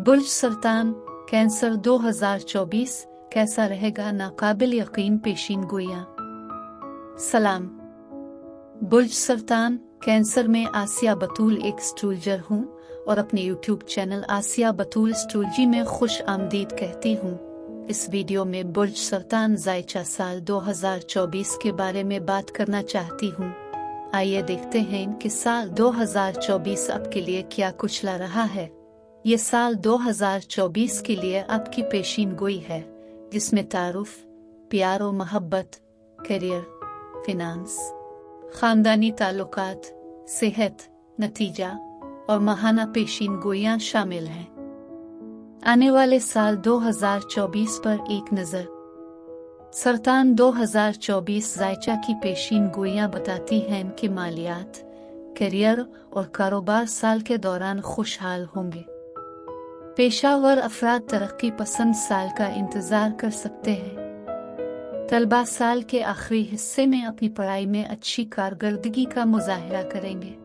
बुर्ज सरतान cancer 2024 कैसा रहेगा? नाकाबिल यकीन पेशीन गोइयां। सलाम। बुर्ज सरतान कैंसर में आसिया बतूल एक एस्ट्रोलॉजर हूँ और अपने यूट्यूब चैनल आसिया बतूल एस्ट्रोलॉजी में खुश आमदीद कहती हूँ। इस वीडियो में बुर्ज सरतान ज़ायचा साल 2024 के बारे में बात करना चाहती हूँ। आइए देखते हैं कि साल 2024 आपके लिए क्या कुछ ला रहा है। ये साल 2024 के लिए आपकी पेशीन गोई है, जिसमें तारुफ, प्यार और मोहब्बत, करियर, फिनांस, खानदानी ताल्लुकात, सेहत, नतीजा और माहाना पेशीन गोइयां शामिल हैं। आने वाले साल 2024 पर एक नज़र। सरतान 2024 ज़ायचा की पेशीन गोइयां बताती हैं कि मालियात, करियर और कारोबार साल के दौरान खुशहाल होंगे। पेशावर अफराद तरक्की पसंद साल का इंतज़ार कर सकते हैं। तलबा साल के आखिरी हिस्से में अपनी पढ़ाई में अच्छी कारकर्दगी का मुजाहिरा करेंगे।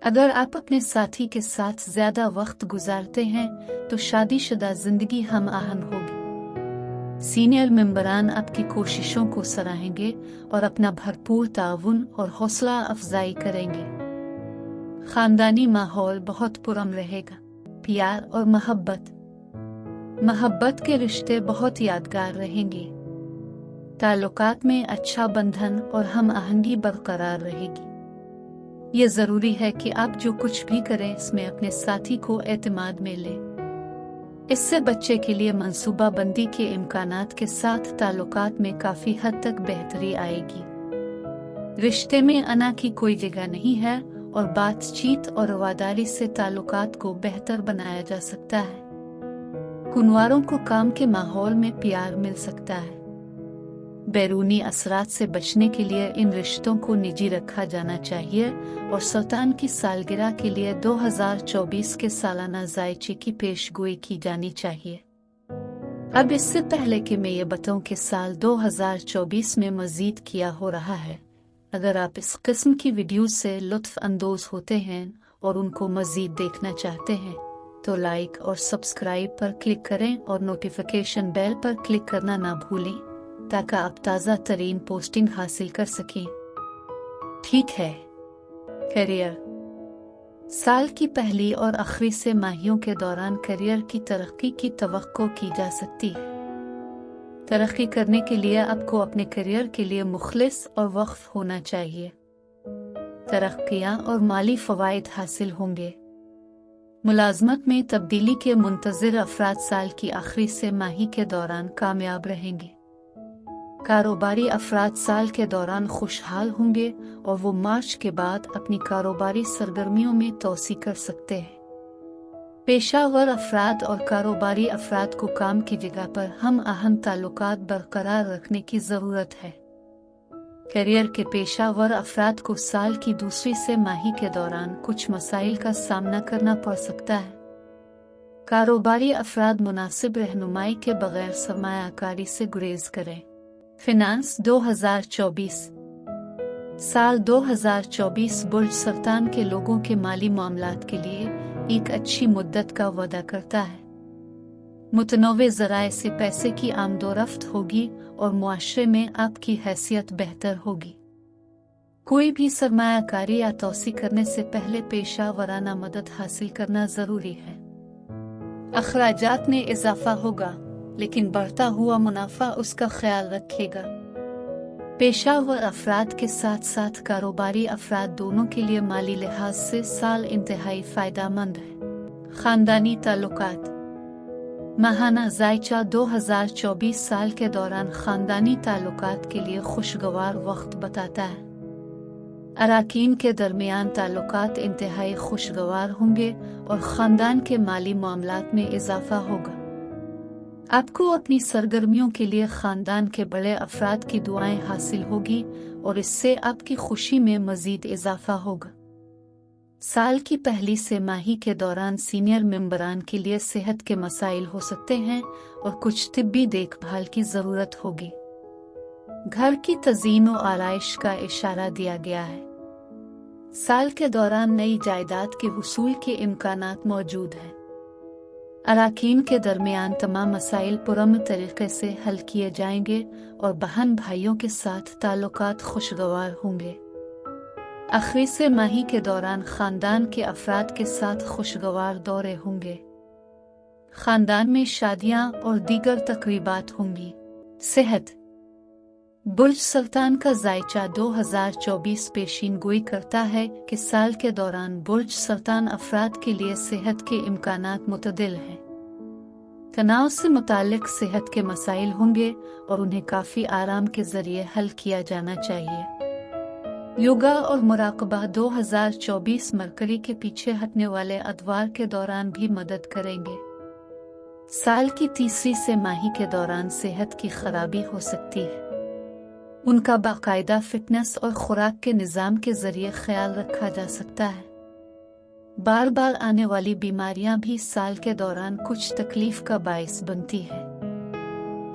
अगर आप अपने साथी के साथ ज़्यादा वक्त गुजारते हैं तो शादीशुदा ज़िंदगी हम आहंग होगी। सीनियर मेंबरान आपकी कोशिशों को सराहेंगे और अपना भरपूर ताउन और हौसला अफजाई करेंगे। खानदानी माहौल बहुत पुरअमन रहेगा। प्यार और मोहब्बत के रिश्ते बहुत यादगार रहेंगे। ताल्लुकात में अच्छा बंधन और हम आहंगी बरकरार रहेगी। ये ज़रूरी है कि आप जो कुछ भी करें इसमें अपने साथी को एतमाद में लें। इससे बच्चे के लिए मंसूबाबंदी के इम्कानात के साथ ताल्लुकात में काफ़ी हद तक बेहतरी आएगी। रिश्ते में अना की कोई जगह नहीं है और बातचीत और रवादारी से ताल्लुकात को बेहतर बनाया जा सकता है। कुनवारों को काम के माहौल में प्यार मिल सकता है। बैरूनी असरात से बचने के लिए इन रिश्तों को निजी रखा जाना चाहिए और सरतान की सालगिरह के लिए 2024 के सालाना ज़ायचे की पेशगोई की जानी चाहिए। अब इससे पहले कि मैं ये बताऊं कि साल 2024 में मज़ीद किया हो रहा है, अगर आप इस किस्म की वीडियो से लुत्फ़ अंदोज़ होते हैं और उनको मज़ीद देखना चाहते हैं तो लाइक और सब्सक्राइब पर क्लिक करें और नोटिफिकेशन बेल पर क्लिक करना ना भूलें ताकि आप ताज़ा तरीन पोस्टिंग हासिल कर सकें। ठीक है। करियर। साल की पहली और आखिरी से माहियों के दौरान करियर की तरक्की की तवक्को की जा सकती है। तरक्की करने के लिए आपको अपने करियर के लिए मुखलिस और वक्फ होना चाहिए। तरक्कियां और माली फ़वाइद हासिल होंगे। मुलाजमत में तब्दीली के मुंतज़िर अफराद साल की आखिरी से माही के दौरान कामयाब रहेंगे। कारोबारी अफराद साल के दौरान खुशहाल होंगे और वो मार्च के बाद अपनी कारोबारी सरगर्मियों में तोसी कर सकते हैं। पेशावर अफराद और कारोबारी अफराद को काम की जगह पर हम आहंग ताल्लुकात बरकरार रखने की ज़रूरत है। करियर के पेशावर अफराद को साल की दूसरी से माही के दौरान कुछ मसाइल का सामना करना पड़ सकता है। कारोबारी अफराद मुनासिब रहनुमाई के बगैर सरमायाकारी से गुरेज करें। फिनांस 2024। साल 2024 बुर्ज सरतान के लोगों के माली मामलात के लिए एक अच्छी मुद्दत का वादा करता है। मुतनव्वे ज़राए से पैसे की आमदोरफ्त होगी और मुआशरे में आपकी हैसियत बेहतर होगी। कोई भी सरमायाकारी या तोसी करने से पहले पेशा वराना मदद हासिल करना ज़रूरी है। अखराजात में इजाफा होगा लेकिन बढ़ता हुआ मुनाफा उसका ख्याल रखेगा। पेशावर अफराद के साथ साथ कारोबारी अफराद दोनों के लिए माली लिहाज से साल इंतहाई फ़ायदेमंद है। खानदानी ताल्लुकात। माहाना ज़ायचा 2024 साल के दौरान खानदानी ताल्लुकात के लिए खुशगवार वक्त बताता है। अराकीन के दरमियान ताल्लुकात इंतहाई खुशगवार होंगे और ख़ानदान के माली मामलात में इजाफा होगा। आपको अपनी सरगर्मियों के लिए ख़ानदान के बड़े अफराद की दुआएं हासिल होगी और इससे आपकी खुशी में मज़ीद इजाफा होगा। साल की पहली से माही के दौरान सीनियर मेंबरान के लिए सेहत के मसाइल हो सकते हैं और कुछ तिब्बी देखभाल की ज़रूरत होगी। घर की तज़ीन और आराइश का इशारा दिया गया है। साल के दौरान नई जायदाद के वसूल के इम्कानात मौजूद हैं। अराकीन के दरमियान तमाम मसाइल पुरअमन तरीके से हल किए जाएंगे और बहन भाइयों के साथ ताल्लुकात खुशगवार होंगे। आखिरी से माही के दौरान खानदान के अफराद के साथ खुशगवार दौरे होंगे। खानदान में शादियां और दीगर तकरीबात होंगी। सेहत। बुर्ज सुल्तान का जायचा 2024 पेशीन गोई करता है कि साल के दौरान बुर्ज सुल्तान अफराद के लिए सेहत के इम्कानात मुतदिल हैं। तनाव से मुतालिक सेहत के मसाइल होंगे और उन्हें काफ़ी आराम के जरिए हल किया जाना चाहिए। योगा और मुराकबा 2024 मरकरी के पीछे हटने वाले अदवार के दौरान भी मदद करेंगे। साल की तीसरी से माही के दौरान सेहत की खराबी हो सकती है। उनका बाकायदा फिटनेस और खुराक के निज़ाम के जरिए ख्याल रखा जा सकता है। बार बार आने वाली बीमारियां भी साल के दौरान कुछ तकलीफ का बायस बनती है।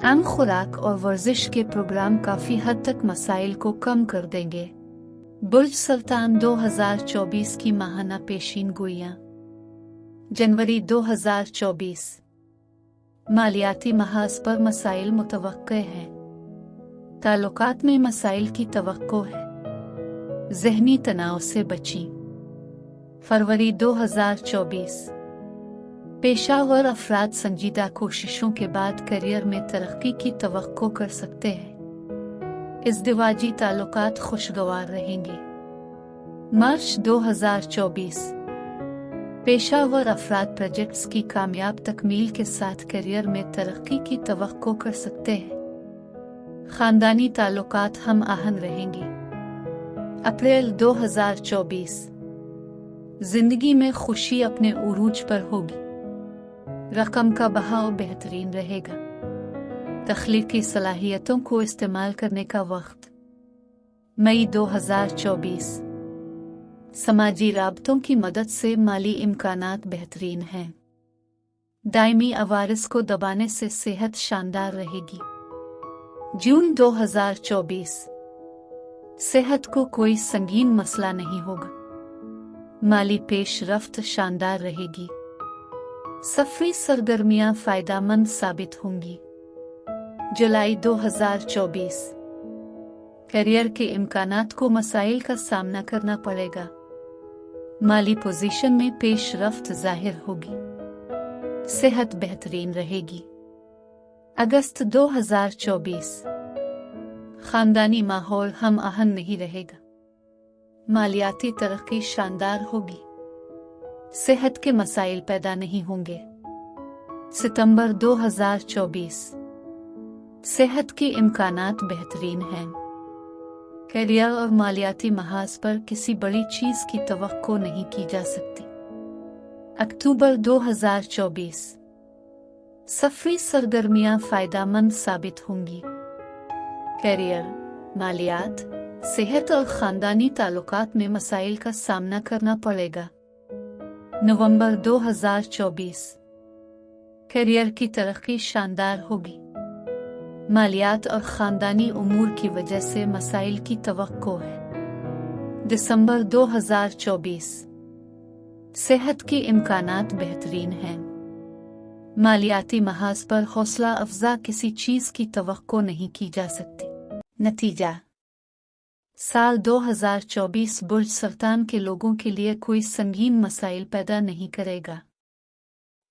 आम खुराक और वर्जिश के प्रोग्राम काफ़ी हद तक मसाइल को कम कर देंगे। बुर्ज सुल्तान 2024 की माहाना पेशीन गोइयां। जनवरी 2024 मालियाती महाज पर मसाइल मुतवक्के हैं। ताल्लुकात में मसाइल की तवक्को है। ज़हनी तनाव से बची। फरवरी 2024 पेशावर अफराद संजीदा कोशिशों के बाद करियर में तरक्की की तवक्को कर सकते हैं। इज़दिवाजी ताल्लुकात खुशगवार रहेंगे। मार्च 2024 पेशावर अफराद प्रोजेक्ट्स की कामयाब तकमील के साथ करियर में तरक्की की तवक्को कर सकते हैं। खानदानी ताल्लुकात हम आहन रहेंगे। अप्रैल 2024 जिंदगी में खुशी अपने उरूज पर होगी। रकम का बहाव बेहतरीन रहेगा। तख्लीकी सलाहियतों को इस्तेमाल करने का वक्त। मई 2024 समाजी राबतों की मदद से माली इम्कानात बेहतरीन हैं। दायमी अवारिस को दबाने से सेहत शानदार रहेगी। जून 2024 सेहत को कोई संगीन मसला नहीं होगा। माली पेशरफ्त शानदार रहेगी। सफरी सरगर्मियां फायदामंद साबित होंगी। जुलाई 2024 करियर के इम्कानात को मसाइल का सामना करना पड़ेगा। माली पोजीशन में पेशरफ्त जाहिर होगी। सेहत बेहतरीन रहेगी। अगस्त 2024 खानदानी माहौल हम आहन नहीं रहेगा। मालियाती तरक्की शानदार होगी। सेहत के मसाइल पैदा नहीं होंगे। सितंबर 2024 सेहत के इम्कानात बेहतरीन हैं। करियर और मालियाती महाज पर किसी बड़ी चीज की तवक्को नहीं की जा सकती। अक्टूबर 2024 सफरी सरगर्मियां फायदामंद साबित होंगी। करियर, मालियात, सेहत और खानदानी ताल्लुकात में मसाइल का सामना करना पड़ेगा। नवंबर 2024 करियर की तरक्की शानदार होगी। मालियात और खानदानी उमूर की वजह से मसाइल की तवक्को है। दिसंबर 2024 सेहत के इम्कानात बेहतरीन हैं। मालियाती महाज पर हौसला अफजा किसी चीज की तवक्को नहीं की जा सकती। नतीजा साल 2024 बुर्ज सुल्तान के लोगों के लिए कोई संगीन मसाइल पैदा नहीं करेगा।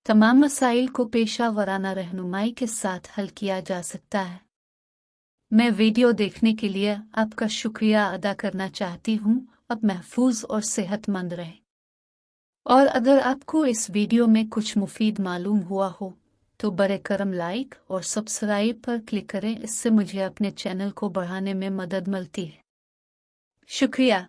तमाम मसाइल को पेशा वराना रहनुमाई के साथ हल किया जा सकता है। मैं वीडियो देखने के लिए आपका शुक्रिया अदा करना चाहती हूँ। अब महफूज और सेहतमंद रहें। और अगर आपको इस वीडियो में कुछ मुफीद मालूम हुआ हो तो बरे करम लाइक और सब्सक्राइब पर क्लिक करें। इससे मुझे अपने चैनल को बढ़ाने में मदद मिलती है। शुक्रिया।